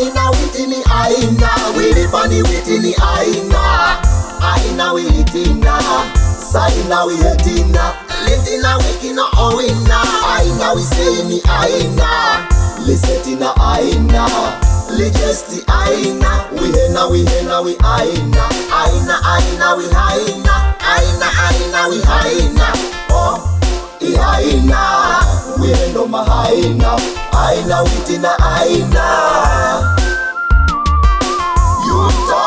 aina witini aina wilipani witini aina wilitina saina wihetina litina wikina owina aina wiseni aina lisetina aina lijesti aina wihena wi aina wihaina oh ihaina wihendo mahaina aina witina aina yuto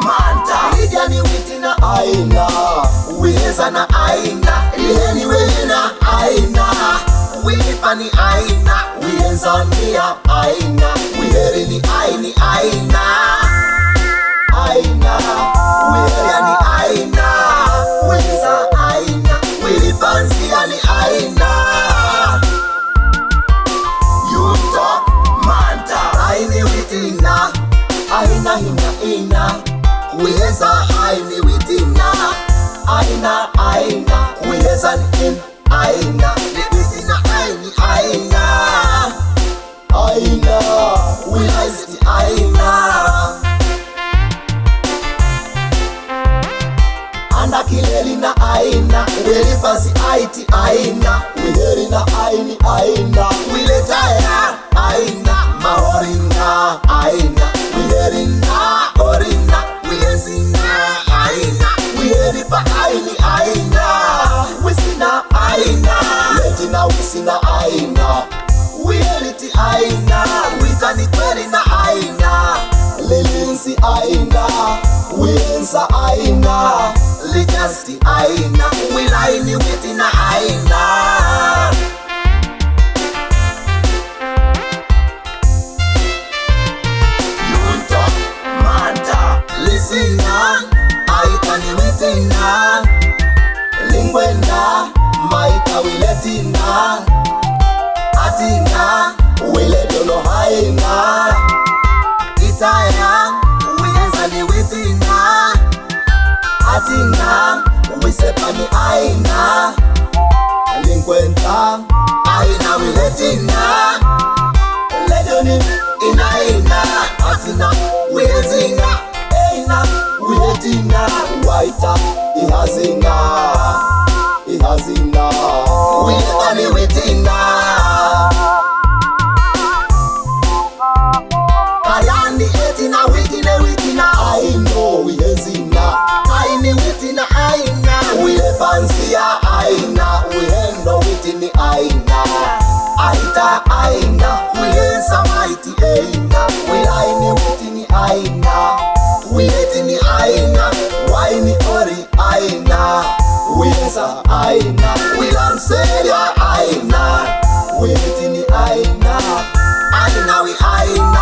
manta lijani witina aina wihezana aina liheni wehena aina wihipani aina wihezania aina wiherini aina wiheriani aina wiheza aina wilipanziani aina yuto manta aini witina aina hina ina wiheza aini witina aina wihezani in aina libitina aina wiheziti aina anda kileli na aina wilipasi aiti aina wiheri na aina wiletaya aina mahorina aina wiheri na orina wihezina aina wiheripa aina wisina aina lejina wisina aina wiheliti aina witani kweli na aina lilinsi aina wihensa aina lijasti aina wilaini witina aina yuto manta lisina aitani witina lingwenda maika wiletina atina wiledono haina itaya wihezani witina atina wisepani aina lingwenda aina wiletina ledoni inaina atina wihezina aina wiletina waita ihazina wihezani witina ayani etina witina aino wihezina aini witina aina wilepansia aina wihendo witini aina aita aina wihensa maiti aina wilaini witini aina wihetini aina waini ori aina wihensa aina wilanselia aina wihitini aina wi aina